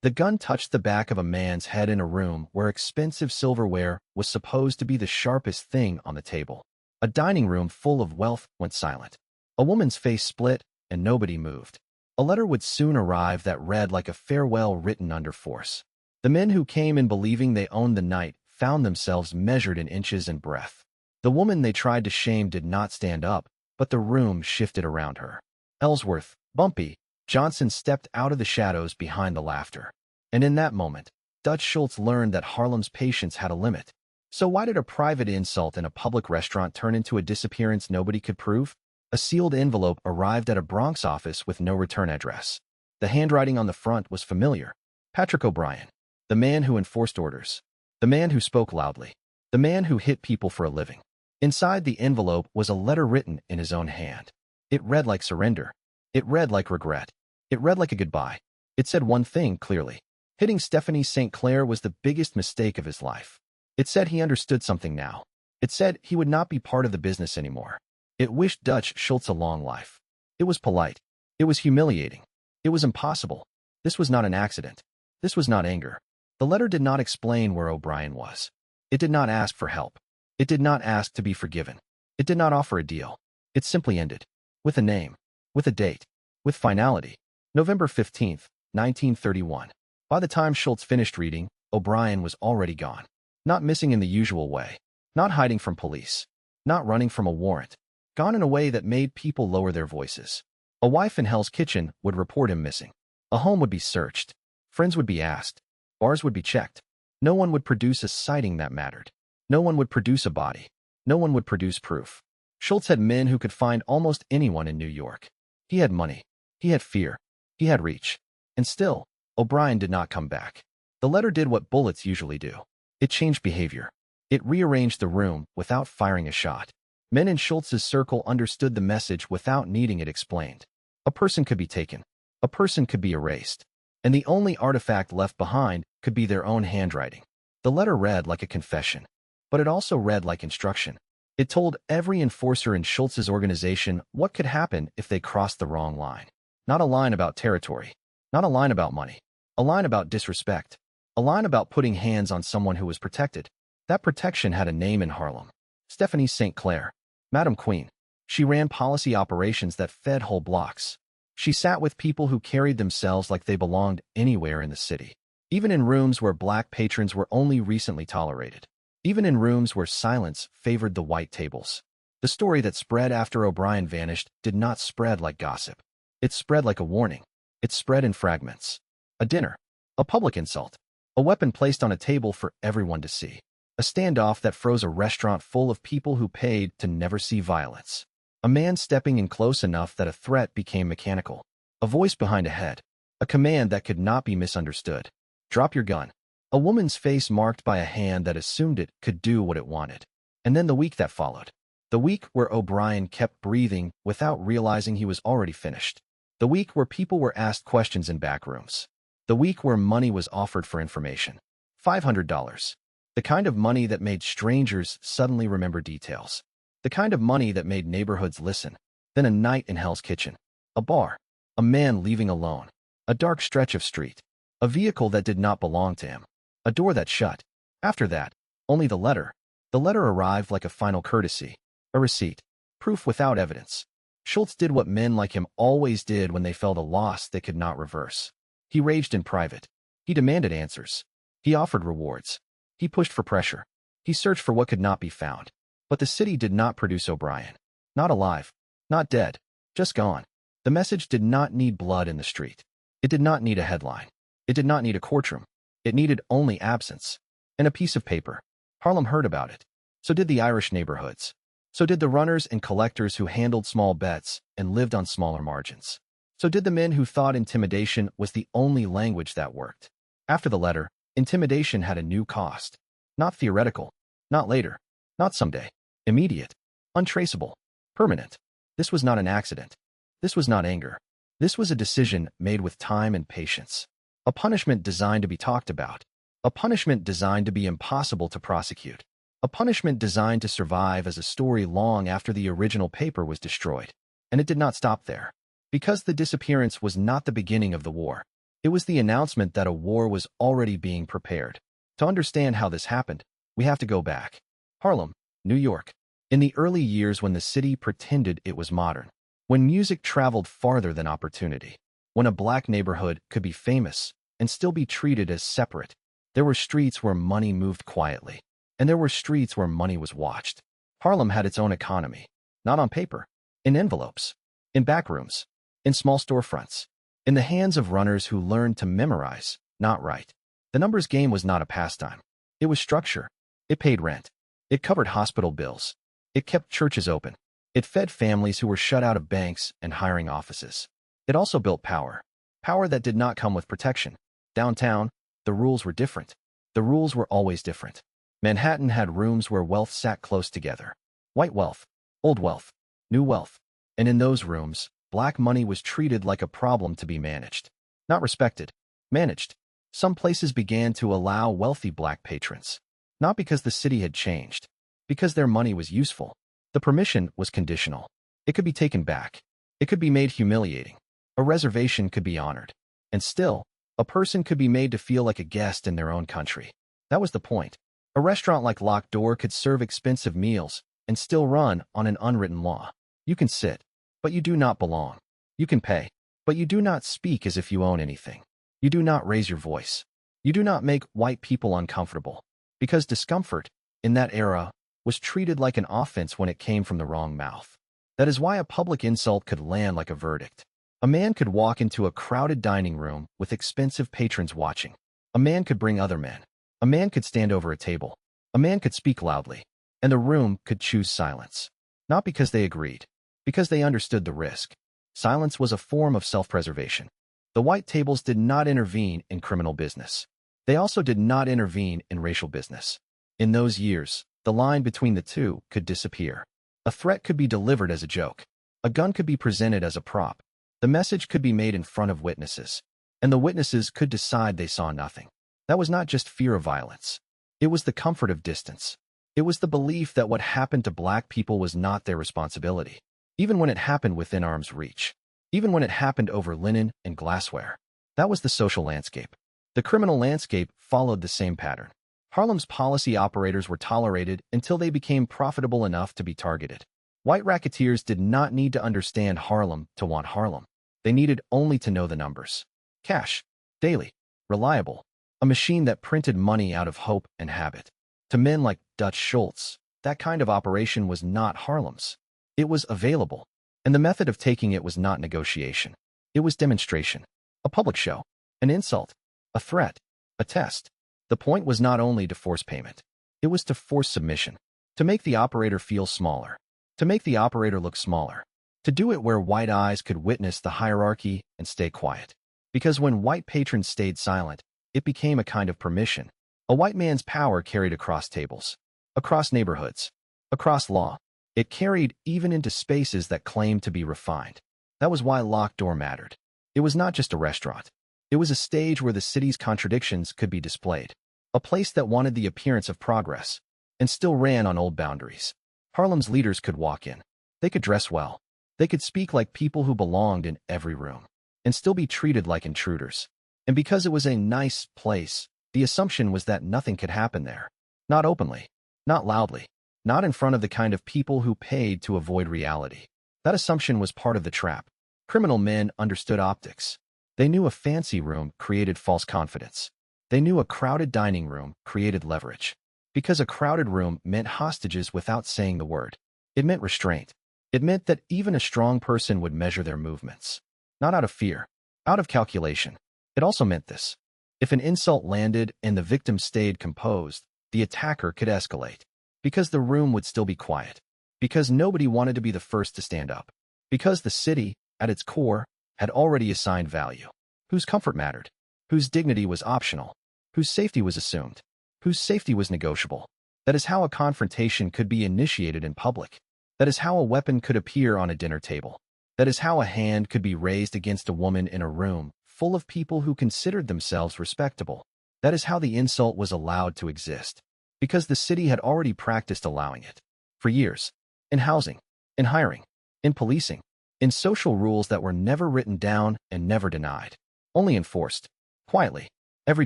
The gun touched the back of a man's head in a room where expensive silverware was supposed to be the sharpest thing on the table. A dining room full of wealth went silent. A woman's face split, and nobody moved. A letter would soon arrive that read like a farewell written under force. The men who came in believing they owned the night found themselves measured in inches and breadth. The woman they tried to shame did not stand up, but the room shifted around her. Ellsworth, Bumpy, Johnson stepped out of the shadows behind the laughter. And in that moment, Dutch Schultz learned that Harlem's patience had a limit. So why did a private insult in a public restaurant turn into a disappearance nobody could prove? A sealed envelope arrived at a Bronx office with no return address. The handwriting on the front was familiar. Patrick O'Brien, the man who enforced orders, the man who spoke loudly, the man who hit people for a living. Inside the envelope was a letter written in his own hand. It read like surrender. It read like regret. It read like a goodbye. It said one thing clearly. Hitting Stephanie St. Clair was the biggest mistake of his life. It said he understood something now. It said he would not be part of the business anymore. It wished Dutch Schultz a long life. It was polite. It was humiliating. It was impossible. This was not an accident. This was not anger. The letter did not explain where O'Brien was. It did not ask for help. It did not ask to be forgiven. It did not offer a deal. It simply ended. With a name. With a date. With finality. November 15th, 1931. By the time Schultz finished reading, O'Brien was already gone. Not missing in the usual way. Not hiding from police. Not running from a warrant. Gone in a way that made people lower their voices. A wife in Hell's Kitchen would report him missing. A home would be searched. Friends would be asked. Bars would be checked. No one would produce a sighting that mattered. No one would produce a body. No one would produce proof. Schultz had men who could find almost anyone in New York. He had money. He had fear. He had reach. And still, O'Brien did not come back. The letter did what bullets usually do. It changed behavior. It rearranged the room without firing a shot. Men in Schultz's circle understood the message without needing it explained. A person could be taken. A person could be erased. And the only artifact left behind could be their own handwriting. The letter read like a confession, but it also read like instruction. It told every enforcer in Schultz's organization what could happen if they crossed the wrong line. Not a line about territory. Not a line about money. A line about disrespect. A line about putting hands on someone who was protected. That protection had a name in Harlem. Stephanie St. Clair. Madam Queen. She ran policy operations that fed whole blocks. She sat with people who carried themselves like they belonged anywhere in the city. Even in rooms where black patrons were only recently tolerated. Even in rooms where silence favored the white tables. The story that spread after O'Brien vanished did not spread like gossip. It spread like a warning. It spread in fragments. A dinner. A public insult. A weapon placed on a table for everyone to see. A standoff that froze a restaurant full of people who paid to never see violence. A man stepping in close enough that a threat became mechanical. A voice behind a head. A command that could not be misunderstood. Drop your gun. A woman's face marked by a hand that assumed it could do what it wanted. And then the week that followed. The week where O'Brien kept breathing without realizing he was already finished. The week where people were asked questions in back rooms. The week where money was offered for information. $500. The kind of money that made strangers suddenly remember details. The kind of money that made neighborhoods listen. Then a night in Hell's Kitchen. A bar. A man leaving alone. A dark stretch of street. A vehicle that did not belong to him. A door that shut. After that, only the letter. The letter arrived like a final courtesy. A receipt. Proof without evidence. Schultz did what men like him always did when they felt a loss they could not reverse. He raged in private. He demanded answers. He offered rewards. He pushed for pressure. He searched for what could not be found. But the city did not produce O'Brien. Not alive. Not dead. Just gone. The message did not need blood in the street. It did not need a headline. It did not need a courtroom. It needed only absence. And a piece of paper. Harlem heard about it. So did the Irish neighborhoods. So did the runners and collectors who handled small bets and lived on smaller margins. So did the men who thought intimidation was the only language that worked. After the letter, intimidation had a new cost. Not theoretical. Not later. Not someday. Immediate. Untraceable. Permanent. This was not an accident. This was not anger. This was a decision made with time and patience. A punishment designed to be talked about. A punishment designed to be impossible to prosecute. A punishment designed to survive as a story long after the original paper was destroyed. And it did not stop there. Because the disappearance was not the beginning of the war. It was the announcement that a war was already being prepared. To understand how this happened, we have to go back. Harlem, New York. In the early years when the city pretended it was modern. When music traveled farther than opportunity. When a black neighborhood could be famous and still be treated as separate. There were streets where money moved quietly. And there were streets where money was watched. Harlem had its own economy. Not on paper. In envelopes. In back rooms. In small storefronts. In the hands of runners who learned to memorize, not write. The numbers game was not a pastime. It was structure. It paid rent. It covered hospital bills. It kept churches open. It fed families who were shut out of banks and hiring offices. It also built power. Power that did not come with protection. Downtown, the rules were different. The rules were always different. Manhattan had rooms where wealth sat close together. White wealth, old wealth, new wealth. And in those rooms, black money was treated like a problem to be managed. Not respected. Managed. Some places began to allow wealthy black patrons. Not because the city had changed. Because their money was useful. The permission was conditional. It could be taken back. It could be made humiliating. A reservation could be honored. And still, a person could be made to feel like a guest in their own country. That was the point. A restaurant like Locked Door could serve expensive meals and still run on an unwritten law. You can sit, but you do not belong. You can pay, but you do not speak as if you own anything. You do not raise your voice. You do not make white people uncomfortable. Because discomfort, in that era, was treated like an offense when it came from the wrong mouth. That is why a public insult could land like a verdict. A man could walk into a crowded dining room with expensive patrons watching. A man could bring other men. A man could stand over a table. A man could speak loudly. And the room could choose silence. Not because they agreed. Because they understood the risk. Silence was a form of self-preservation. The white tables did not intervene in criminal business. They also did not intervene in racial business. In those years, the line between the two could disappear. A threat could be delivered as a joke. A gun could be presented as a prop. The message could be made in front of witnesses. And the witnesses could decide they saw nothing. That was not just fear of violence. It was the comfort of distance. It was the belief that what happened to black people was not their responsibility. Even when it happened within arm's reach. Even when it happened over linen and glassware. That was the social landscape. The criminal landscape followed the same pattern. Harlem's policy operators were tolerated until they became profitable enough to be targeted. White racketeers did not need to understand Harlem to want Harlem. They needed only to know the numbers. Cash. Daily. Reliable. A machine that printed money out of hope and habit. To men like Dutch Schultz, that kind of operation was not Harlem's. It was available. And the method of taking it was not negotiation. It was demonstration. A public show. An insult. A threat. A test. The point was not only to force payment. It was to force submission. To make the operator feel smaller. To make the operator look smaller. To do it where white eyes could witness the hierarchy and stay quiet. Because when white patrons stayed silent, it became a kind of permission. A white man's power carried across tables. Across neighborhoods. Across law. It carried even into spaces that claimed to be refined. That was why Locked Door mattered. It was not just a restaurant. It was a stage where the city's contradictions could be displayed. A place that wanted the appearance of progress, and still ran on old boundaries. Harlem's leaders could walk in. They could dress well. They could speak like people who belonged in every room, and still be treated like intruders. And because it was a nice place, the assumption was that nothing could happen there. Not openly. Not loudly. Not in front of the kind of people who paid to avoid reality. That assumption was part of the trap. Criminal men understood optics. They knew a fancy room created false confidence. They knew a crowded dining room created leverage. Because a crowded room meant hostages without saying the word. It meant restraint. It meant that even a strong person would measure their movements. Not out of fear. Out of calculation. It also meant this. If an insult landed and the victim stayed composed, the attacker could escalate. Because the room would still be quiet. Because nobody wanted to be the first to stand up. Because the city, at its core, had already assigned value. Whose comfort mattered. Whose dignity was optional. Whose safety was assumed. Whose safety was negotiable. That is how a confrontation could be initiated in public. That is how a weapon could appear on a dinner table. That is how a hand could be raised against a woman in a room full of people who considered themselves respectable. That is how the insult was allowed to exist. Because the city had already practiced allowing it. For years. In housing. In hiring. In policing. In social rules that were never written down and never denied. only enforced, quietly, every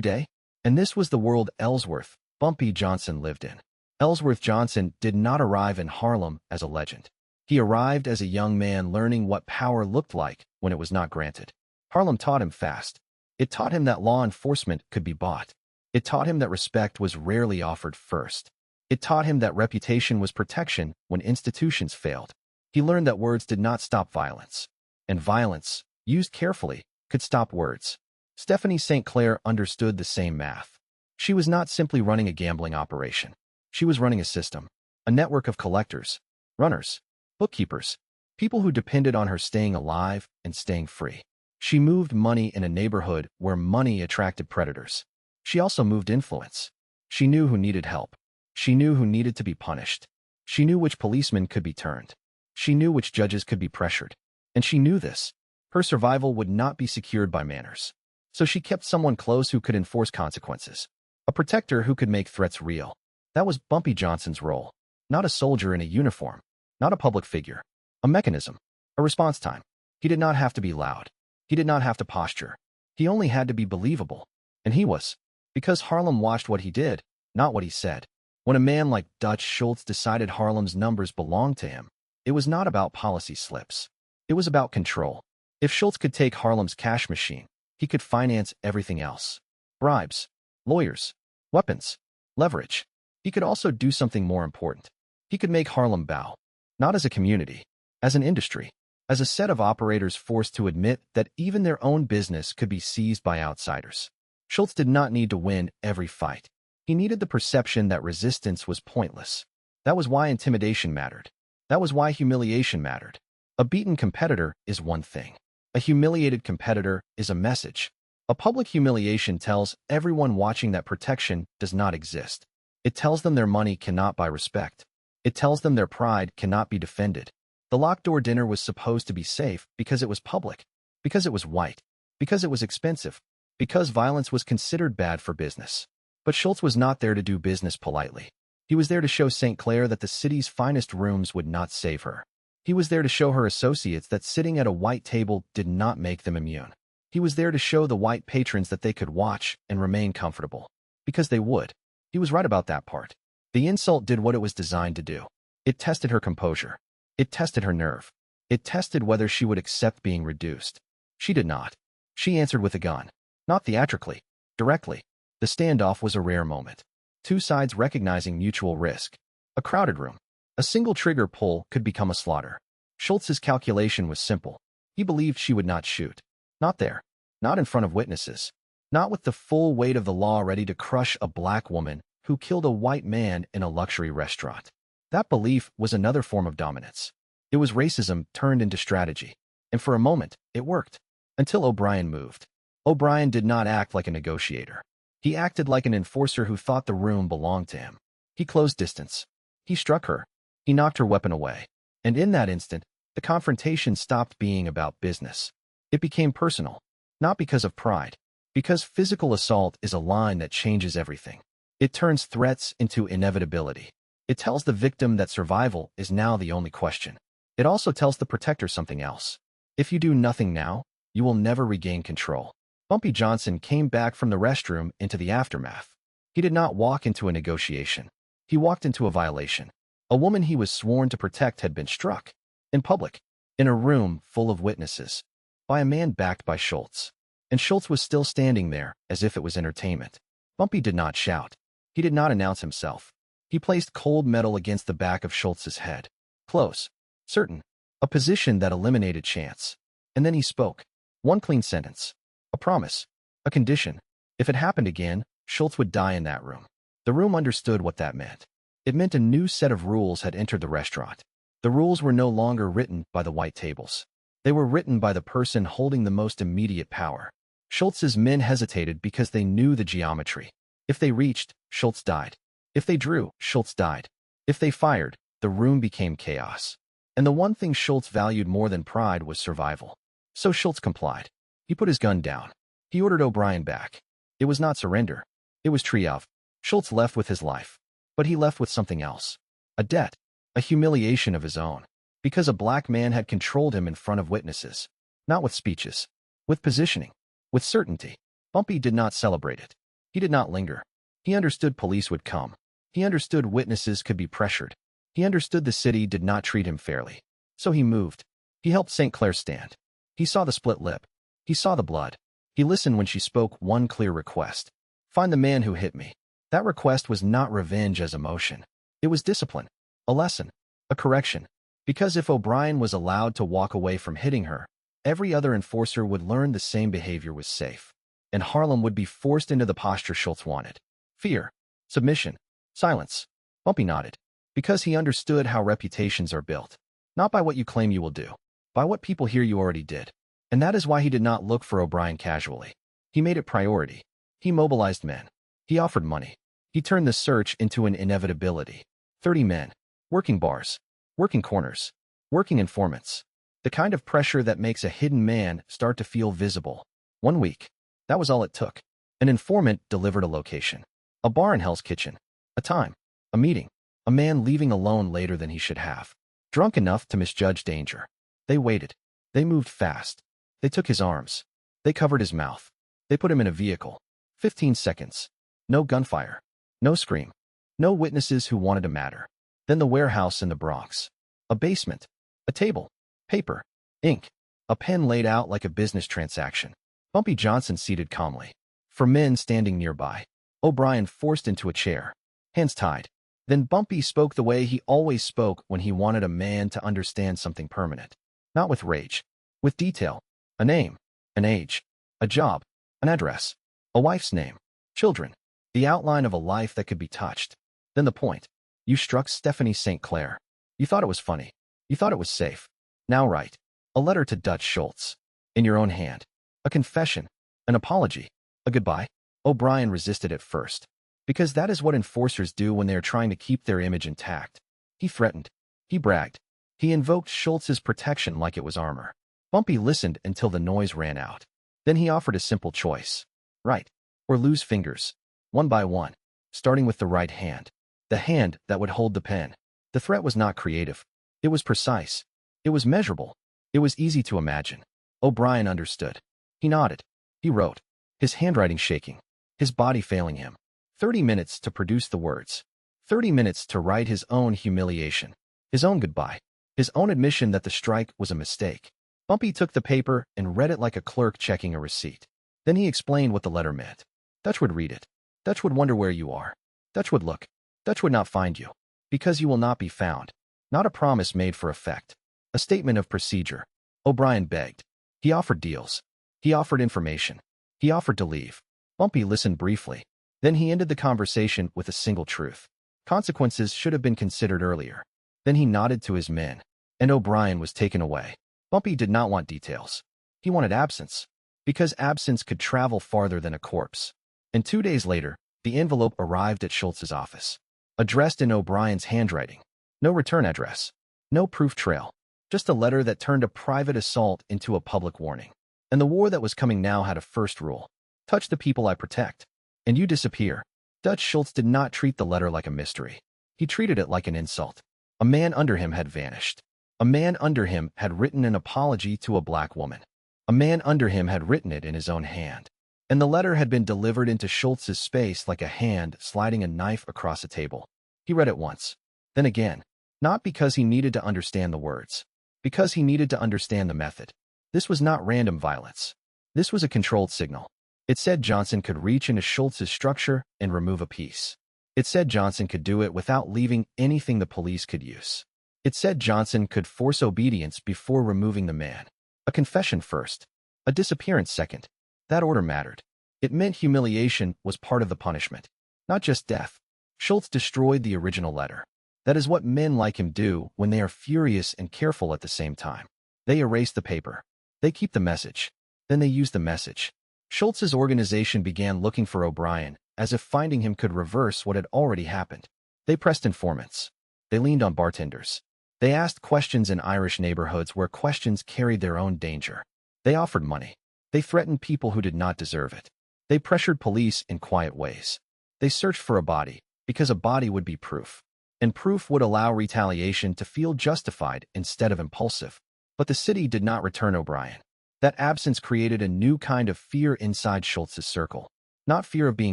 day. And this was the world Ellsworth, Bumpy Johnson lived in. Ellsworth Johnson did not arrive in Harlem as a legend. He arrived as a young man learning what power looked like when it was not granted. Harlem taught him fast. It taught him that law enforcement could be bought. It taught him that respect was rarely offered first. It taught him that reputation was protection when institutions failed. He learned that words did not stop violence. And violence, used carefully, could stop words. Stephanie St. Clair understood the same math. She was not simply running a gambling operation. She was running a system, a network of collectors, runners, bookkeepers, people who depended on her staying alive and staying free. She moved money in a neighborhood where money attracted predators. She also moved influence. She knew who needed help. She knew who needed to be punished. She knew which policemen could be turned. She knew which judges could be pressured. And she knew this. Her survival would not be secured by manners. So she kept someone close who could enforce consequences. A protector who could make threats real. That was Bumpy Johnson's role. Not a soldier in a uniform. Not a public figure. A mechanism. A response time. He did not have to be loud. He did not have to posture. He only had to be believable. And he was. Because Harlem watched what he did, not what he said. When a man like Dutch Schultz decided Harlem's numbers belonged to him, it was not about policy slips. It was about control. If Schultz could take Harlem's cash machine, he could finance everything else. Bribes, lawyers, weapons, leverage. He could also do something more important. He could make Harlem bow. Not as a community, as an industry. As a set of operators forced to admit that even their own business could be seized by outsiders. Schultz did not need to win every fight. He needed the perception that resistance was pointless. That was why intimidation mattered. That was why humiliation mattered. A beaten competitor is one thing. A humiliated competitor is a message. A public humiliation tells everyone watching that protection does not exist. It tells them their money cannot buy respect. It tells them their pride cannot be defended. The locked-door dinner was supposed to be safe because it was public, because it was white, because it was expensive, because violence was considered bad for business. But Schultz was not there to do business politely. He was there to show St. Clair that the city's finest rooms would not save her. He was there to show her associates that sitting at a white table did not make them immune. He was there to show the white patrons that they could watch and remain comfortable. Because they would. He was right about that part. The insult did what it was designed to do. It tested her composure. It tested her nerve. It tested whether she would accept being reduced. She did not. She answered with a gun. Not theatrically. Directly. The standoff was a rare moment. Two sides recognizing mutual risk. A crowded room. A single trigger pull could become a slaughter. Schultz's calculation was simple. He believed she would not shoot. Not there. Not in front of witnesses. Not with the full weight of the law ready to crush a black woman who killed a white man in a luxury restaurant. That belief was another form of dominance. It was racism turned into strategy. And for a moment, it worked. Until O'Brien moved. O'Brien did not act like a negotiator. He acted like an enforcer who thought the room belonged to him. He closed distance. He struck her. He knocked her weapon away. And in that instant, the confrontation stopped being about business. It became personal. Not because of pride. Because physical assault is a line that changes everything. It turns threats into inevitability. It tells the victim that survival is now the only question. It also tells the protector something else. If you do nothing now, you will never regain control. Bumpy Johnson came back from the restroom into the aftermath. He did not walk into a negotiation. He walked into a violation. A woman he was sworn to protect had been struck. In public. In a room full of witnesses. By a man backed by Schultz. And Schultz was still standing there as if it was entertainment. Bumpy did not shout. He did not announce himself. He placed cold metal against the back of Schultz's head. Close. Certain. A position that eliminated chance. And then he spoke. One clean sentence. A promise. A condition. If it happened again, Schultz would die in that room. The room understood what that meant. It meant a new set of rules had entered the restaurant. The rules were no longer written by the white tables. They were written by the person holding the most immediate power. Schultz's men hesitated because they knew the geometry. If they reached, Schultz died. If they drew, Schultz died. If they fired, the room became chaos. And the one thing Schultz valued more than pride was survival. So Schultz complied. He put his gun down. He ordered O'Brien back. It was not surrender. It was triumph. Schultz left with his life. But he left with something else. A debt. A humiliation of his own. Because a black man had controlled him in front of witnesses. Not with speeches. With positioning. With certainty. Bumpy did not celebrate it. He did not linger. He understood police would come. He understood witnesses could be pressured. He understood the city did not treat him fairly. So he moved. He helped St. Clair stand. He saw the split lip. He saw the blood. He listened when she spoke one clear request. Find the man who hit me. That request was not revenge as emotion. It was discipline. A lesson. A correction. Because if O'Brien was allowed to walk away from hitting her, every other enforcer would learn the same behavior was safe. And Harlem would be forced into the posture Schultz wanted. Fear. Submission. Silence. Bumpy nodded. Because he understood how reputations are built. Not by what you claim you will do. By what people hear you already did. And that is why he did not look for O'Brien casually. He made it priority. He mobilized men. He offered money. He turned the search into an inevitability. 30 men. Working bars. Working corners. Working informants. The kind of pressure that makes a hidden man start to feel visible. 1 week. That was all it took. An informant delivered a location. A bar in Hell's Kitchen. A time. A meeting. A man leaving alone later than he should have. Drunk enough to misjudge danger. They waited. They moved fast. They took his arms. They covered his mouth. They put him in a vehicle. 15 seconds. No gunfire. No scream. No witnesses who wanted to matter. Then the warehouse in the Bronx. A basement. A table. Paper. Ink. A pen laid out like a business transaction. Bumpy Johnson seated calmly. For men standing nearby. O'Brien forced into a chair. Hands tied. Then Bumpy spoke the way he always spoke when he wanted a man to understand something permanent. Not with rage. With detail. A name. An age. A job. An address. A wife's name. Children. The outline of a life that could be touched. Then the point. You struck Stephanie St. Clair. You thought it was funny. You thought it was safe. Now write. A letter to Dutch Schultz. In your own hand. A confession. An apology. A goodbye. O'Brien resisted at first. Because that is what enforcers do when they are trying to keep their image intact. He threatened. He bragged. He invoked Schultz's protection like it was armor. Bumpy listened until the noise ran out. Then he offered a simple choice. Write. Or lose fingers. One by one. Starting with the right hand. The hand that would hold the pen. The threat was not creative. It was precise. It was measurable. It was easy to imagine. O'Brien understood. He nodded. He wrote. His handwriting shaking. His body failing him. 30 minutes to produce the words. 30 minutes to write his own humiliation. His own goodbye. His own admission that the strike was a mistake. Bumpy took the paper and read it like a clerk checking a receipt. Then he explained what the letter meant. Dutch would read it. Dutch would wonder where you are. Dutch would look. Dutch would not find you. Because you will not be found. Not a promise made for effect. A statement of procedure. O'Brien begged. He offered deals. He offered information. He offered to leave. Bumpy listened briefly. Then he ended the conversation with a single truth. Consequences should have been considered earlier. Then he nodded to his men. And O'Brien was taken away. Bumpy did not want details. He wanted absence. Because absence could travel farther than a corpse. And 2 days later, the envelope arrived at Schultz's office. Addressed in O'Brien's handwriting. No return address. No proof trail. Just a letter that turned a private assault into a public warning. And the war that was coming now had a first rule. Touch the people I protect. And you disappear. Dutch Schultz did not treat the letter like a mystery. He treated it like an insult. A man under him had vanished. A man under him had written an apology to a black woman. A man under him had written it in his own hand. And the letter had been delivered into Schultz's space like a hand sliding a knife across a table. He read it once. Then again. Not because he needed to understand the words. Because he needed to understand the method. This was not random violence. This was a controlled signal. It said Johnson could reach into Schultz's structure and remove a piece. It said Johnson could do it without leaving anything the police could use. It said Johnson could force obedience before removing the man. A confession first. A disappearance second. That order mattered. It meant humiliation was part of the punishment. Not just death. Schultz destroyed the original letter. That is what men like him do when they are furious and careful at the same time. They erase the paper. They keep the message. Then they use the message. Schultz's organization began looking for O'Brien, as if finding him could reverse what had already happened. They pressed informants. They leaned on bartenders. They asked questions in Irish neighborhoods where questions carried their own danger. They offered money. They threatened people who did not deserve it. They pressured police in quiet ways. They searched for a body, because a body would be proof. And proof would allow retaliation to feel justified instead of impulsive. But the city did not return O'Brien. That absence created a new kind of fear inside Schultz's circle. Not fear of being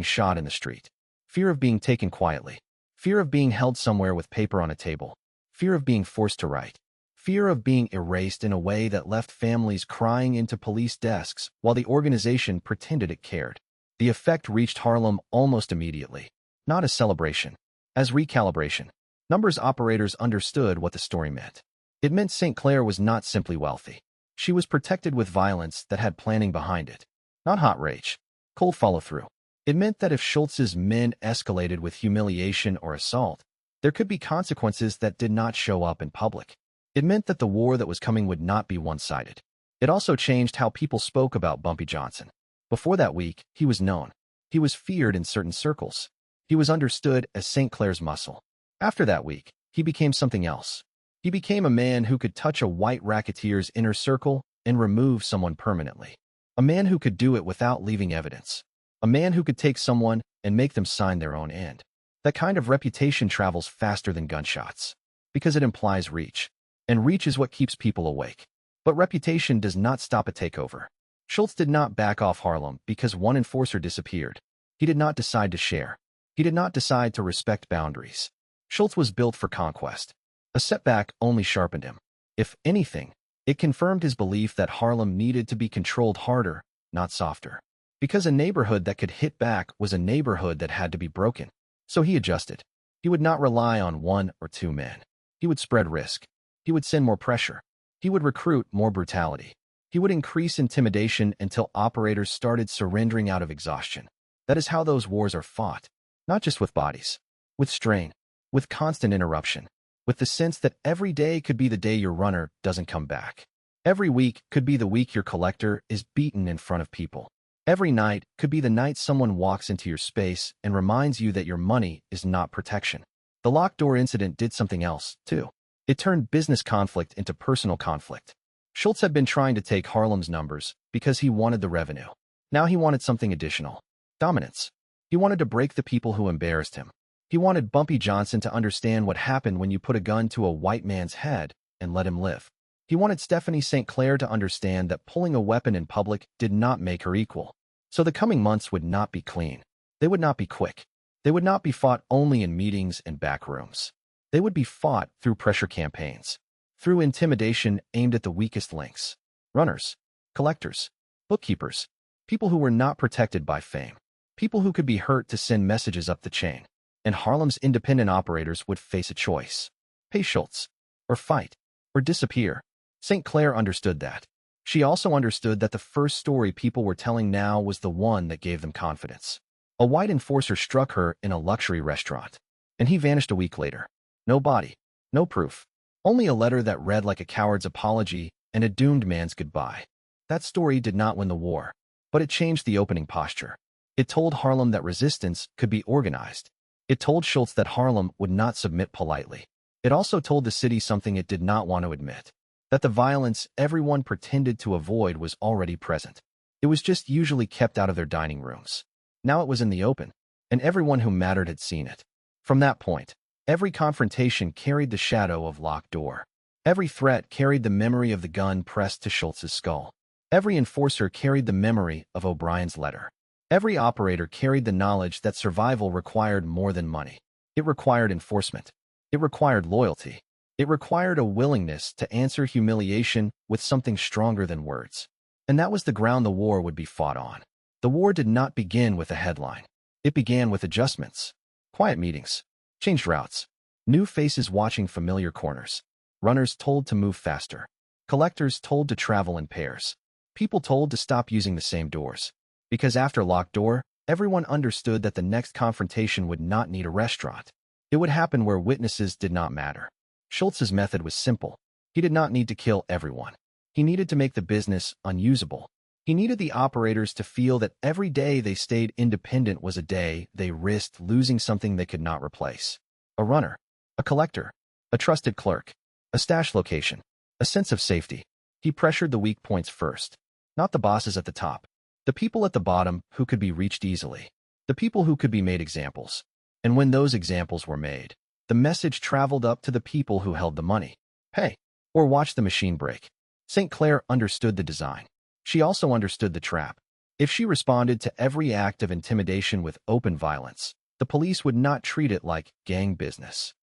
shot in the street. Fear of being taken quietly. Fear of being held somewhere with paper on a table. Fear of being forced to write. Fear of being erased in a way that left families crying into police desks while the organization pretended it cared. The effect reached Harlem almost immediately. Not as celebration. As recalibration. Numbers operators understood what the story meant. It meant St. Clair was not simply wealthy. She was protected with violence that had planning behind it. Not hot rage. Cold follow-through. It meant that if Schultz's men escalated with humiliation or assault, there could be consequences that did not show up in public. It meant that the war that was coming would not be one-sided. It also changed how people spoke about Bumpy Johnson. Before that week, he was known. He was feared in certain circles. He was understood as St. Clair's muscle. After that week, he became something else. He became a man who could touch a white racketeer's inner circle and remove someone permanently. A man who could do it without leaving evidence. A man who could take someone and make them sign their own end. That kind of reputation travels faster than gunshots, because it implies reach. And reach is what keeps people awake. But reputation does not stop a takeover. Schultz did not back off Harlem because one enforcer disappeared. He did not decide to share. He did not decide to respect boundaries. Schultz was built for conquest. A setback only sharpened him. If anything, it confirmed his belief that Harlem needed to be controlled harder, not softer. Because a neighborhood that could hit back was a neighborhood that had to be broken. So he adjusted. He would not rely on one or two men. He would spread risk. He would send more pressure. He would recruit more brutality. He would increase intimidation until operators started surrendering out of exhaustion. That is how those wars are fought. Not just with bodies. With strain. With constant interruption. With the sense that every day could be the day your runner doesn't come back. Every week could be the week your collector is beaten in front of people. Every night could be the night someone walks into your space and reminds you that your money is not protection. The locked door incident did something else, too. It turned business conflict into personal conflict. Schultz had been trying to take Harlem's numbers because he wanted the revenue. Now he wanted something additional. Dominance. He wanted to break the people who embarrassed him. He wanted Bumpy Johnson to understand what happened when you put a gun to a white man's head and let him live. He wanted Stephanie St. Clair to understand that pulling a weapon in public did not make her equal. So the coming months would not be clean. They would not be quick. They would not be fought only in meetings and back rooms. They would be fought through pressure campaigns, through intimidation aimed at the weakest links. Runners, collectors, bookkeepers, people who were not protected by fame, people who could be hurt to send messages up the chain. And Harlem's independent operators would face a choice. Pay Schultz, or fight, or disappear. St. Clair understood that. She also understood that the first story people were telling now was the one that gave them confidence. A white enforcer struck her in a luxury restaurant, and he vanished a week later. No body, no proof, only a letter that read like a coward's apology and a doomed man's goodbye. That story did not win the war, but it changed the opening posture. It told Harlem that resistance could be organized. It told Schultz that Harlem would not submit politely. It also told the city something it did not want to admit, that the violence everyone pretended to avoid was already present. It was just usually kept out of their dining rooms. Now it was in the open, and everyone who mattered had seen it. From that point, every confrontation carried the shadow of locked door. Every threat carried the memory of the gun pressed to Schultz's skull. Every enforcer carried the memory of O'Brien's letter. Every operator carried the knowledge that survival required more than money. It required enforcement. It required loyalty. It required a willingness to answer humiliation with something stronger than words. And that was the ground the war would be fought on. The war did not begin with a headline. It began with adjustments. Quiet meetings. Changed routes. New faces watching familiar corners. Runners told to move faster. Collectors told to travel in pairs. People told to stop using the same doors. Because after locked door, everyone understood that the next confrontation would not need a restaurant. It would happen where witnesses did not matter. Schultz's method was simple. He did not need to kill everyone. He needed to make the business unusable. He needed the operators to feel that every day they stayed independent was a day they risked losing something they could not replace. A runner, a collector, a trusted clerk, a stash location, a sense of safety. He pressured the weak points first, not the bosses at the top. The people at the bottom who could be reached easily. The people who could be made examples. And when those examples were made, the message traveled up to the people who held the money. Pay, or watch the machine break. St. Clair understood the design. She also understood the trap. If she responded to every act of intimidation with open violence, the police would not treat it like gang business.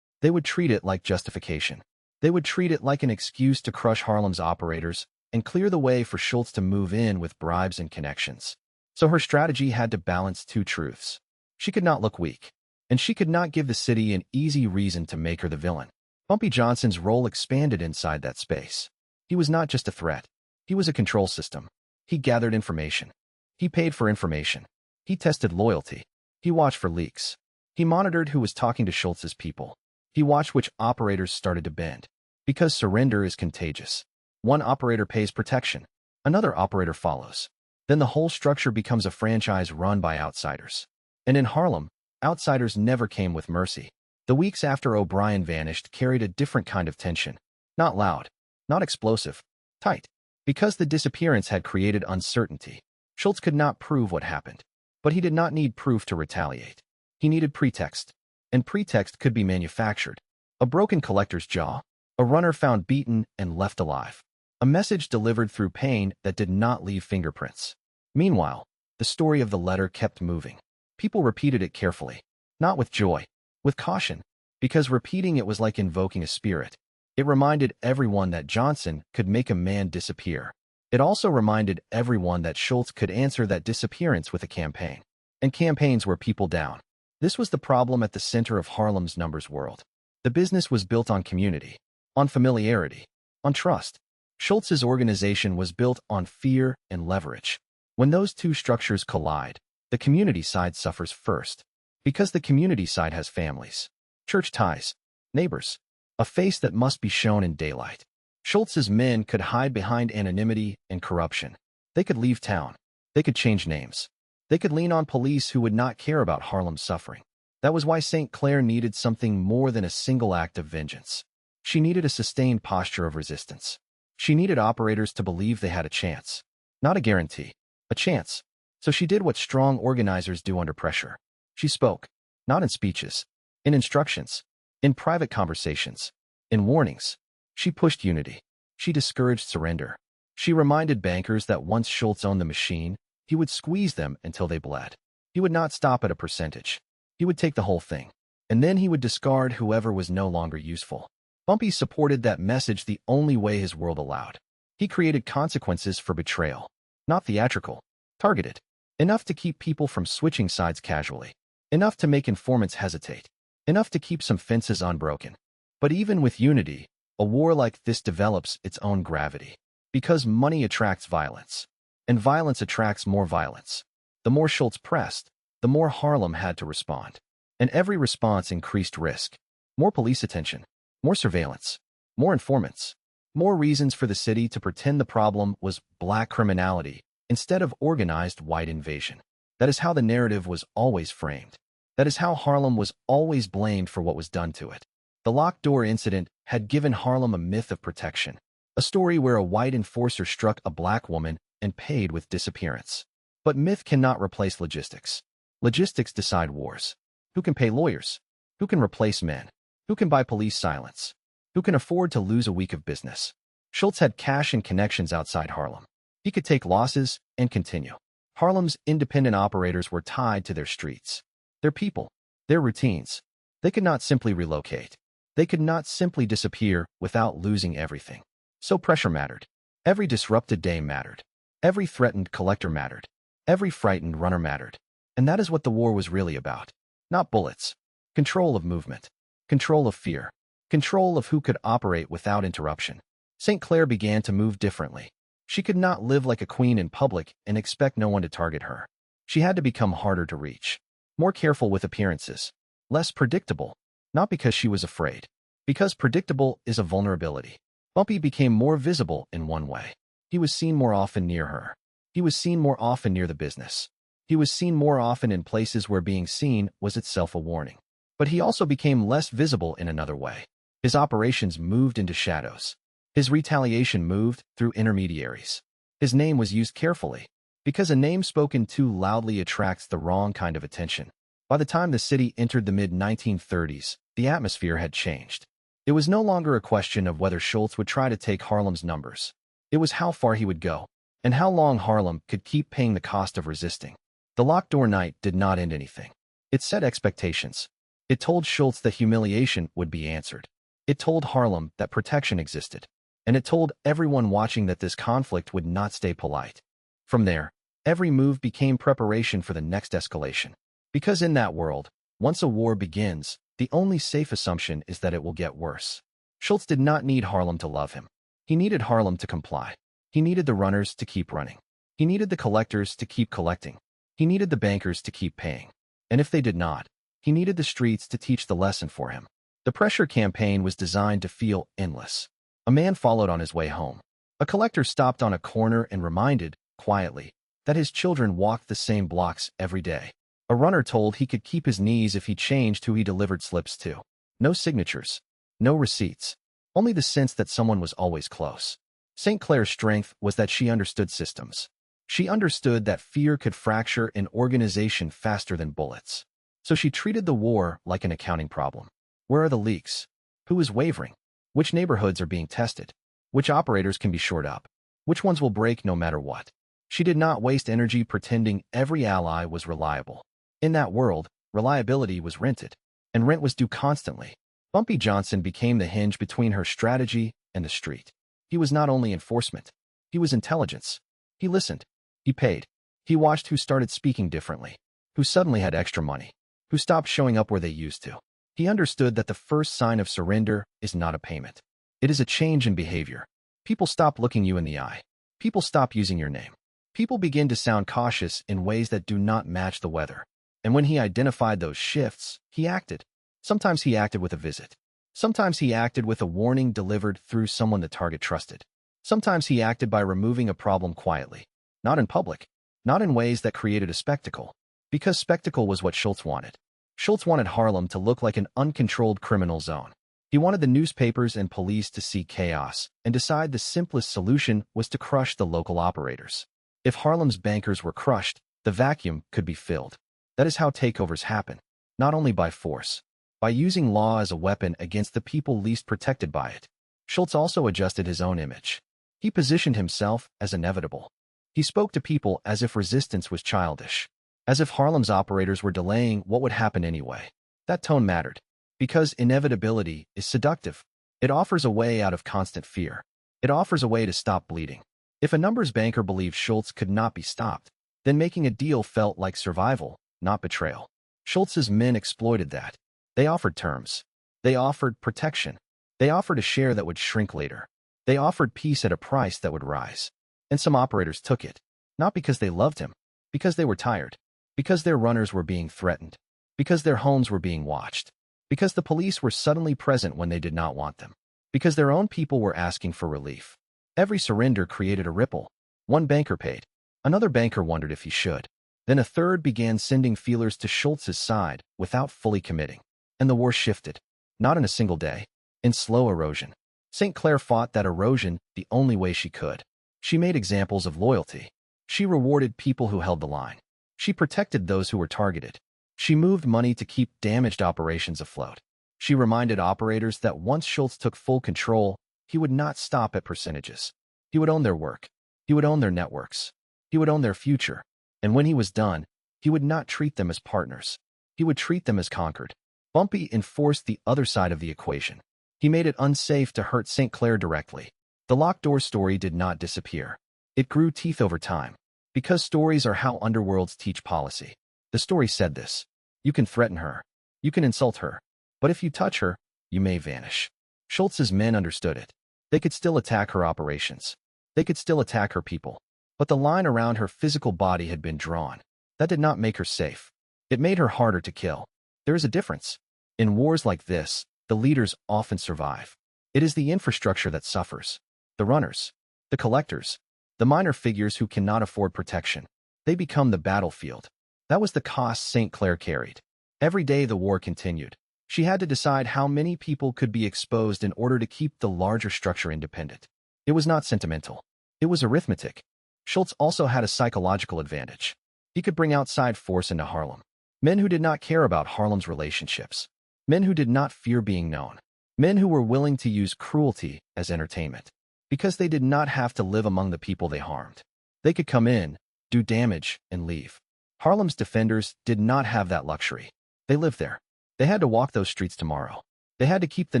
They would treat it like justification. They would treat it like an excuse to crush Harlem's operators and clear the way for Schultz to move in with bribes and connections. So her strategy had to balance two truths. She could not look weak, and she could not give the city an easy reason to make her the villain. Bumpy Johnson's role expanded inside that space. He was not just a threat. He was a control system. He gathered information. He paid for information. He tested loyalty. He watched for leaks. He monitored who was talking to Schultz's people. He watched which operators started to bend. Because surrender is contagious. One operator pays protection. Another operator follows. Then the whole structure becomes a franchise run by outsiders. And in Harlem, outsiders never came with mercy. The weeks after O'Brien vanished carried a different kind of tension. Not loud, not explosive, tight. Because the disappearance had created uncertainty, Schultz could not prove what happened. But he did not need proof to retaliate. He needed pretext. And pretext could be manufactured. A broken collector's jaw. A runner found beaten and left alive. A message delivered through pain that did not leave fingerprints. Meanwhile, the story of the letter kept moving. People repeated it carefully. Not with joy, with caution. Because repeating it was like invoking a spirit. It reminded everyone that Johnson could make a man disappear. It also reminded everyone that Schultz could answer that disappearance with a campaign. And campaigns were people down. This was the problem at the center of Harlem's numbers world. The business was built on community, on familiarity, on trust. Schultz's organization was built on fear and leverage. When those two structures collide, the community side suffers first. Because the community side has families, church ties, neighbors, a face that must be shown in daylight. Schultz's men could hide behind anonymity and corruption. They could leave town. They could change names. They could lean on police who would not care about Harlem's suffering. That was why St. Clair needed something more than a single act of vengeance. She needed a sustained posture of resistance. She needed operators to believe they had a chance. Not a guarantee, a chance. So she did what strong organizers do under pressure. She spoke, not in speeches, in instructions, in private conversations, in warnings. She pushed unity. She discouraged surrender. She reminded bankers that once Schultz owned the machine, he would squeeze them until they bled. He would not stop at a percentage. He would take the whole thing. And then he would discard whoever was no longer useful. Bumpy supported that message the only way his world allowed. He created consequences for betrayal. Not theatrical. Targeted. Enough to keep people from switching sides casually. Enough to make informants hesitate. Enough to keep some fences unbroken. But even with unity, a war like this develops its own gravity. Because money attracts violence. And violence attracts more violence. The more Schultz pressed, the more Harlem had to respond. And every response increased risk. More police attention. More surveillance. More informants. More reasons for the city to pretend the problem was black criminality instead of organized white invasion. That is how the narrative was always framed. That is how Harlem was always blamed for what was done to it. The locked door incident had given Harlem a myth of protection. A story where a white enforcer struck a black woman and paid with disappearance. But myth cannot replace logistics. Logistics decide wars. Who can pay lawyers? Who can replace men? Who can buy police silence? Who can afford to lose a week of business? Schultz had cash and connections outside Harlem. He could take losses and continue. Harlem's independent operators were tied to their streets, their people, their routines. They could not simply relocate. They could not simply disappear without losing everything. So pressure mattered. Every disrupted day mattered. Every threatened collector mattered. Every frightened runner mattered. And that is what the war was really about. Not bullets. Control of movement. Control of fear. Control of who could operate without interruption. St. Clair began to move differently. She could not live like a queen in public and expect no one to target her. She had to become harder to reach. More careful with appearances. Less predictable. Not because she was afraid. Because predictable is a vulnerability. Bumpy became more visible in one way. He was seen more often near her. He was seen more often near the business. He was seen more often in places where being seen was itself a warning. But he also became less visible in another way. His operations moved into shadows. His retaliation moved through intermediaries. His name was used carefully, because a name spoken too loudly attracts the wrong kind of attention. By the time the city entered the mid-1930s, the atmosphere had changed. It was no longer a question of whether Schultz would try to take Harlem's numbers. It was how far he would go. and how long Harlem could keep paying the cost of resisting. The locked door night did not end anything. It set expectations. It told Schultz that humiliation would be answered. It told Harlem that protection existed. And it told everyone watching that this conflict would not stay polite. From there, every move became preparation for the next escalation. Because in that world, once a war begins, the only safe assumption is that it will get worse. Schultz did not need Harlem to love him. He needed Harlem to comply. He needed the runners to keep running. He needed the collectors to keep collecting. He needed the bankers to keep paying. And if they did not, he needed the streets to teach the lesson for him. The pressure campaign was designed to feel endless. A man followed on his way home. A collector stopped on a corner and reminded, quietly, that his children walked the same blocks every day. A runner told he could keep his knees if he changed who he delivered slips to. No signatures. No receipts. Only the sense that someone was always close. St. Clair's strength was that she understood systems. She understood that fear could fracture an organization faster than bullets. So she treated the war like an accounting problem. Where are the leaks? Who is wavering? Which neighborhoods are being tested? Which operators can be shored up? Which ones will break no matter what? She did not waste energy pretending every ally was reliable. In that world, reliability was rented, and rent was due constantly. Bumpy Johnson became the hinge between her strategy and the street. He was not only enforcement. He was intelligence. He listened. He paid. He watched who started speaking differently, who suddenly had extra money, who stopped showing up where they used to. He understood that the first sign of surrender is not a payment. It is a change in behavior. People stop looking you in the eye. People stop using your name. People begin to sound cautious in ways that do not match the weather. And when he identified those shifts, he acted. Sometimes he acted with a visit. Sometimes he acted with a warning delivered through someone the target trusted. Sometimes he acted by removing a problem quietly. Not in public. Not in ways that created a spectacle. Because spectacle was what Schultz wanted. Schultz wanted Harlem to look like an uncontrolled criminal zone. He wanted the newspapers and police to see chaos and decide the simplest solution was to crush the local operators. If Harlem's bankers were crushed, the vacuum could be filled. That is how takeovers happen, not only by force, by using law as a weapon against the people least protected by it. Schultz also adjusted his own image. He positioned himself as inevitable. He spoke to people as if resistance was childish, as if Harlem's operators were delaying what would happen anyway. That tone mattered, because inevitability is seductive. It offers a way out of constant fear. It offers a way to stop bleeding. If a numbers banker believed Schultz could not be stopped, then making a deal felt like survival, not betrayal. Schultz's men exploited that. They offered terms. They offered protection. They offered a share that would shrink later. They offered peace at a price that would rise. And some operators took it, not because they loved him, because they were tired, because their runners were being threatened, because their homes were being watched, because the police were suddenly present when they did not want them, because their own people were asking for relief. Every surrender created a ripple. One banker paid. Another banker wondered if he should. Then a third began sending feelers to Schultz's side without fully committing. And the war shifted. Not in a single day. In slow erosion. St. Clair fought that erosion the only way she could. She made examples of loyalty. She rewarded people who held the line. She protected those who were targeted. She moved money to keep damaged operations afloat. She reminded operators that once Schultz took full control, he would not stop at percentages. He would own their work. He would own their networks. He would own their future. And when he was done, he would not treat them as partners. He would treat them as conquered. Bumpy enforced the other side of the equation. He made it unsafe to hurt St. Clair directly. The locked door story did not disappear. It grew teeth over time. Because stories are how underworlds teach policy. The story said this. You can threaten her. You can insult her. But if you touch her, you may vanish. Schultz's men understood it. They could still attack her operations. They could still attack her people. But the line around her physical body had been drawn. That did not make her safe. It made her harder to kill. There is a difference. In wars like this, the leaders often survive. It is the infrastructure that suffers. The runners, the collectors, the minor figures who cannot afford protection. They become the battlefield. That was the cost St. Clair carried. Every day the war continued. She had to decide how many people could be exposed in order to keep the larger structure independent. It was not sentimental. It was arithmetic. Schultz also had a psychological advantage. He could bring outside force into Harlem. Men who did not care about Harlem's relationships. Men who did not fear being known. Men who were willing to use cruelty as entertainment. Because they did not have to live among the people they harmed. They could come in, do damage, and leave. Harlem's defenders did not have that luxury. They lived there. They had to walk those streets tomorrow. They had to keep the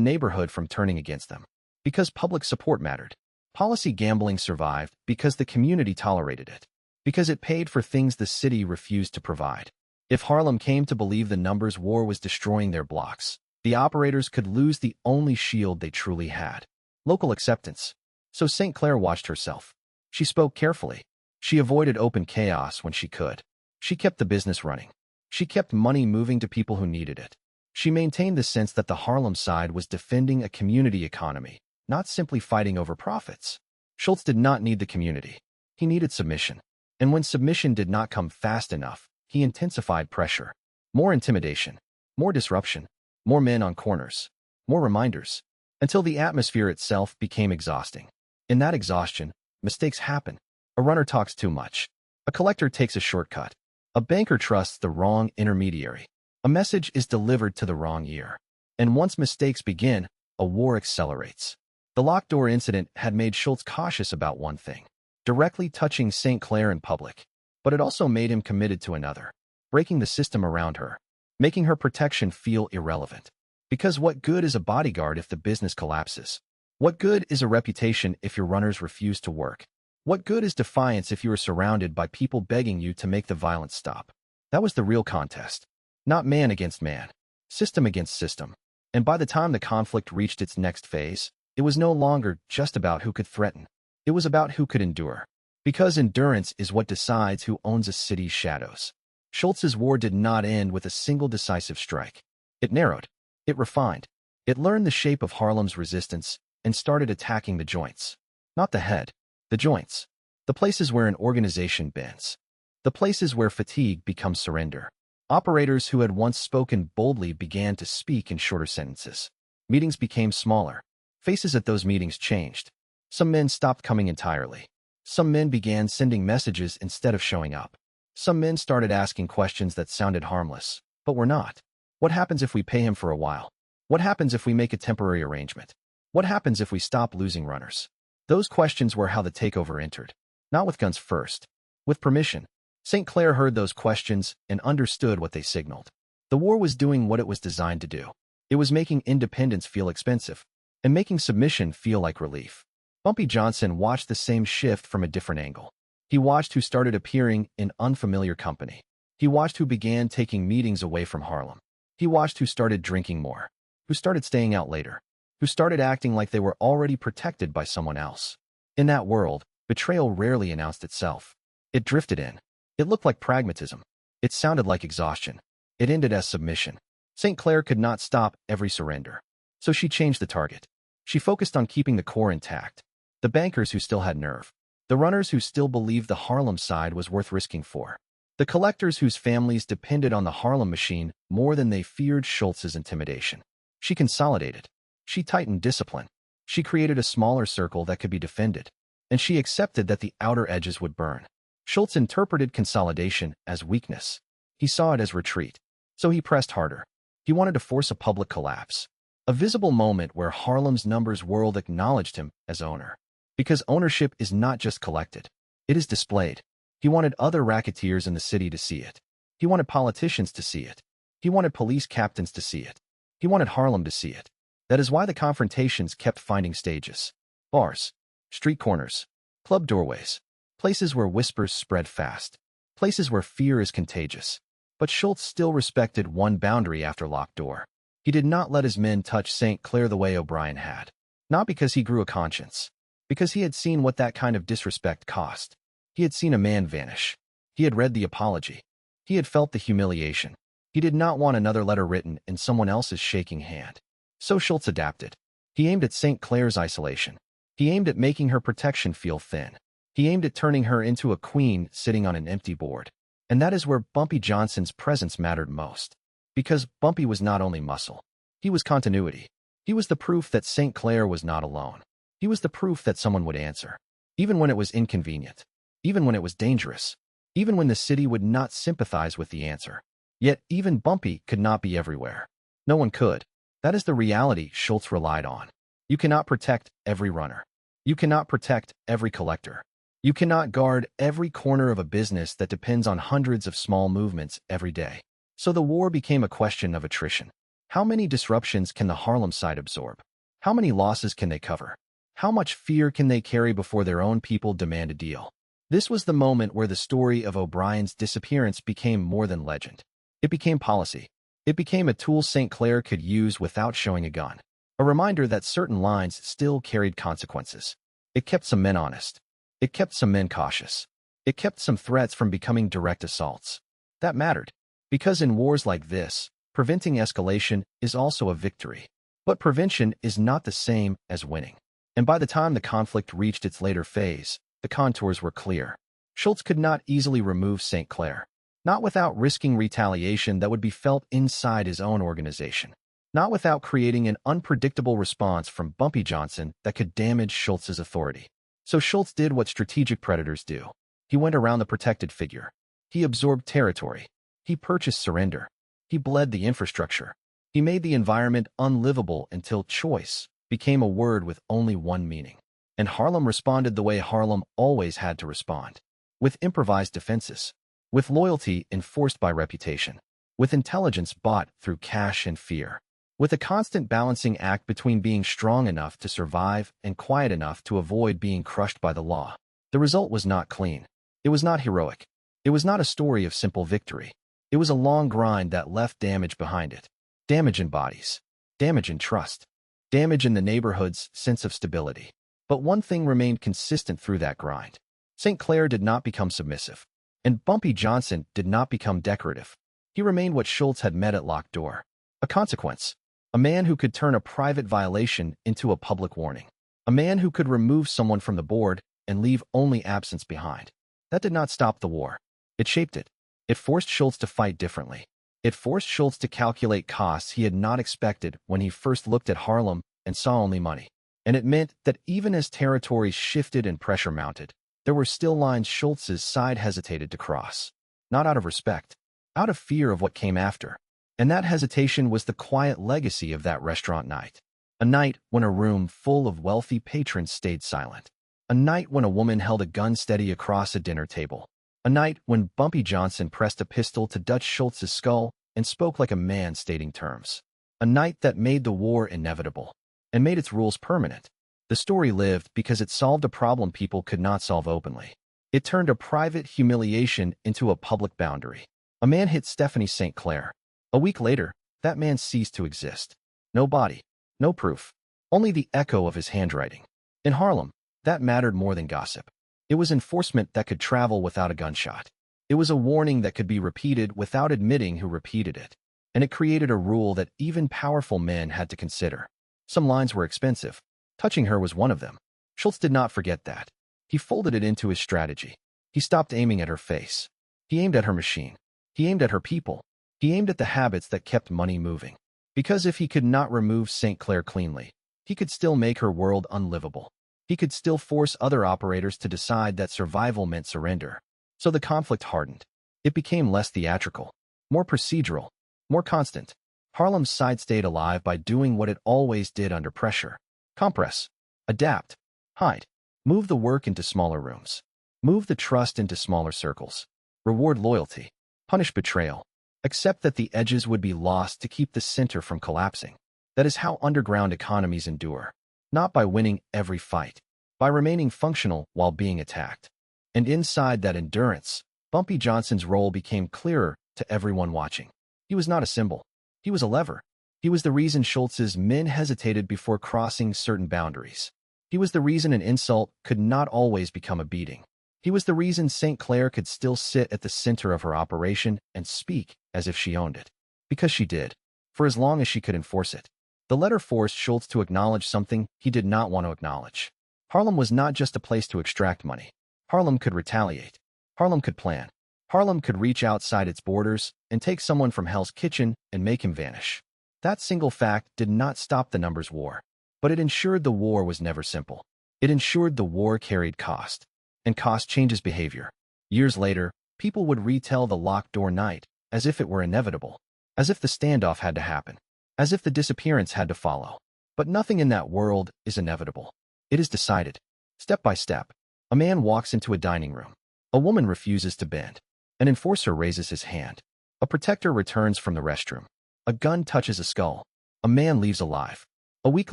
neighborhood from turning against them. Because public support mattered. Policy gambling survived because the community tolerated it. Because it paid for things the city refused to provide. If Harlem came to believe the numbers war was destroying their blocks, the operators could lose the only shield they truly had. Local acceptance. So St. Clair watched herself. She spoke carefully. She avoided open chaos when she could. She kept the business running. She kept money moving to people who needed it. She maintained the sense that the Harlem side was defending a community economy, not simply fighting over profits. Schultz did not need the community. He needed submission. And when submission did not come fast enough, he intensified pressure. More intimidation. More disruption. More men on corners. More reminders. Until the atmosphere itself became exhausting. In that exhaustion, mistakes happen. A runner talks too much. A collector takes a shortcut. A banker trusts the wrong intermediary. A message is delivered to the wrong ear. And once mistakes begin, a war accelerates. The locked door incident had made Schultz cautious about one thing, directly touching St. Clair in public. But it also made him committed to another, breaking the system around her, making her protection feel irrelevant. Because what good is a bodyguard if the business collapses? What good is a reputation if your runners refuse to work? What good is defiance if you are surrounded by people begging you to make the violence stop? That was the real contest. Not man against man, system against system. And by the time the conflict reached its next phase, it was no longer just about who could threaten. It was about who could endure. Because endurance is what decides who owns a city's shadows. Schultz's war did not end with a single decisive strike. It narrowed. It refined. It learned the shape of Harlem's resistance and started attacking the joints. Not the head. The joints. The places where an organization bends. The places where fatigue becomes surrender. Operators who had once spoken boldly began to speak in shorter sentences. Meetings became smaller. Faces at those meetings changed. Some men stopped coming entirely. Some men began sending messages instead of showing up. Some men started asking questions that sounded harmless, but were not. What happens if we pay him for a while? What happens if we make a temporary arrangement? What happens if we stop losing runners? Those questions were how the takeover entered. Not with guns first. With permission. St. Clair heard those questions and understood what they signaled. The war was doing what it was designed to do. It was making independence feel expensive, and making submission feel like relief. Bumpy Johnson watched the same shift from a different angle. He watched who started appearing in unfamiliar company. He watched who began taking meetings away from Harlem. He watched who started drinking more, who started staying out later, who started acting like they were already protected by someone else. In that world, betrayal rarely announced itself. It drifted in. It looked like pragmatism. It sounded like exhaustion. It ended as submission. St. Clair could not stop every surrender. So she changed the target. She focused on keeping the core intact. The bankers who still had nerve. The runners who still believed the Harlem side was worth risking for. The collectors whose families depended on the Harlem machine more than they feared Schultz's intimidation. She consolidated. She tightened discipline. She created a smaller circle that could be defended. And she accepted that the outer edges would burn. Schultz interpreted consolidation as weakness. He saw it as retreat. So he pressed harder. He wanted to force a public collapse. A visible moment where Harlem's numbers world acknowledged him as owner. Because ownership is not just collected. It is displayed. He wanted other racketeers in the city to see it. He wanted politicians to see it. He wanted police captains to see it. He wanted Harlem to see it. That is why the confrontations kept finding stages. Bars. Street corners. Club doorways. Places where whispers spread fast. Places where fear is contagious. But Schultz still respected one boundary after locked door. He did not let his men touch St. Clair the way O'Brien had. Not because he grew a conscience. Because he had seen what that kind of disrespect cost. He had seen a man vanish. He had read the apology. He had felt the humiliation. He did not want another letter written in someone else's shaking hand. So Schultz adapted. He aimed at St. Clair's isolation. He aimed at making her protection feel thin. He aimed at turning her into a queen sitting on an empty board. And that is where Bumpy Johnson's presence mattered most. Because Bumpy was not only muscle. He was continuity. He was the proof that St. Clair was not alone. He was the proof that someone would answer. Even when it was inconvenient. Even when it was dangerous. Even when the city would not sympathize with the answer. Yet even Bumpy could not be everywhere. No one could. That is the reality Schultz relied on. You cannot protect every runner. You cannot protect every collector. You cannot guard every corner of a business that depends on hundreds of small movements every day. So the war became a question of attrition. How many disruptions can the Harlem side absorb? How many losses can they cover? How much fear can they carry before their own people demand a deal? This was the moment where the story of O'Brien's disappearance became more than legend. It became policy. It became a tool St. Clair could use without showing a gun. A reminder that certain lines still carried consequences. It kept some men honest. It kept some men cautious. It kept some threats from becoming direct assaults. That mattered. Because in wars like this, preventing escalation is also a victory. But prevention is not the same as winning. And by the time the conflict reached its later phase, the contours were clear. Schultz could not easily remove St. Clair. Not without risking retaliation that would be felt inside his own organization. Not without creating an unpredictable response from Bumpy Johnson that could damage Schultz's authority. So Schultz did what strategic predators do. He went around the protected figure. He absorbed territory. He purchased surrender. He bled the infrastructure. He made the environment unlivable until choice became a word with only one meaning. And Harlem responded the way Harlem always had to respond. With improvised defenses. With loyalty enforced by reputation. With intelligence bought through cash and fear. With a constant balancing act between being strong enough to survive and quiet enough to avoid being crushed by the law. The result was not clean. It was not heroic. It was not a story of simple victory. It was a long grind that left damage behind it. Damage in bodies. Damage in trust. Damage in the neighborhood's sense of stability. But one thing remained consistent through that grind. St. Clair did not become submissive. And Bumpy Johnson did not become decorative. He remained what Schultz had met at locked door. A consequence. A man who could turn a private violation into a public warning. A man who could remove someone from the board and leave only absence behind. That did not stop the war. It shaped it. It forced Schultz to fight differently. It forced Schultz to calculate costs he had not expected when he first looked at Harlem and saw only money. And it meant that even as territories shifted and pressure mounted, there were still lines Schultz's side hesitated to cross. Not out of respect, out of fear of what came after. And that hesitation was the quiet legacy of that restaurant night. A night when a room full of wealthy patrons stayed silent. A night when a woman held a gun steady across a dinner table. A night when Bumpy Johnson pressed a pistol to Dutch Schultz's skull and spoke like a man stating terms. A night that made the war inevitable and made its rules permanent. The story lived because it solved a problem people could not solve openly. It turned a private humiliation into a public boundary. A man hit Stephanie St. Clair. A week later, that man ceased to exist. No body, no proof, only the echo of his handwriting. In Harlem, that mattered more than gossip. It was enforcement that could travel without a gunshot. It was a warning that could be repeated without admitting who repeated it. And it created a rule that even powerful men had to consider. Some lines were expensive. Touching her was one of them. Schultz did not forget that. He folded it into his strategy. He stopped aiming at her face. He aimed at her machine. He aimed at her people. He aimed at the habits that kept money moving. Because if he could not remove St. Clair cleanly, he could still make her world unlivable. He could still force other operators to decide that survival meant surrender. So the conflict hardened. It became less theatrical, more procedural, more constant. Harlem's side stayed alive by doing what it always did under pressure. Compress, adapt, hide, move the work into smaller rooms, move the trust into smaller circles, reward loyalty, punish betrayal, accept that the edges would be lost to keep the center from collapsing. That is how underground economies endure, not by winning every fight, by remaining functional while being attacked. And inside that endurance, Bumpy Johnson's role became clearer to everyone watching. He was not a symbol. He was a lever. He was the reason Schultz's men hesitated before crossing certain boundaries. He was the reason an insult could not always become a beating. He was the reason St. Clair could still sit at the center of her operation and speak as if she owned it. Because she did, for as long as she could enforce it. The letter forced Schultz to acknowledge something he did not want to acknowledge. Harlem was not just a place to extract money. Harlem could retaliate. Harlem could plan. Harlem could reach outside its borders and take someone from Hell's Kitchen and make him vanish. That single fact did not stop the numbers war, but it ensured the war was never simple. It ensured the war carried cost, and cost changes behavior. Years later, people would retell the locked door night as if it were inevitable, as if the standoff had to happen, as if the disappearance had to follow. But nothing in that world is inevitable. It is decided, step by step, A man walks into a dining room. A woman refuses to bend. An enforcer raises his hand. A protector returns from the restroom. A gun touches a skull. A man leaves alive. A week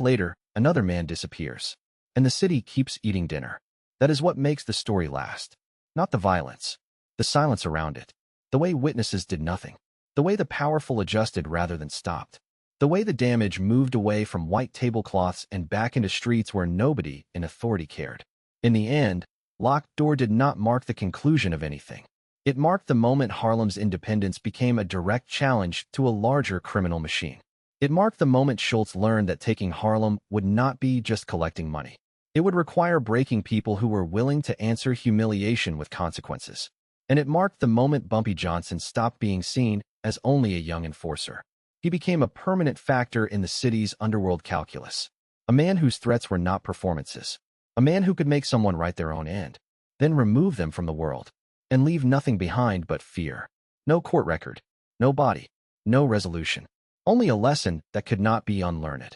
later, another man disappears. And the city keeps eating dinner. That is what makes the story last. Not the violence. The silence around it. The way witnesses did nothing. The way the powerful adjusted rather than stopped. The way the damage moved away from white tablecloths and back into streets where nobody in authority cared. In the end, Locked Door did not mark the conclusion of anything. It marked the moment Harlem's independence became a direct challenge to a larger criminal machine. It marked the moment Schultz learned that taking Harlem would not be just collecting money. It would require breaking people who were willing to answer humiliation with consequences. And it marked the moment Bumpy Johnson stopped being seen as only a young enforcer. He became a permanent factor in the city's underworld calculus. A man whose threats were not performances. A man who could make someone write their own end, then remove them from the world, and leave nothing behind but fear. No court record, no body, no resolution. Only a lesson that could not be unlearned.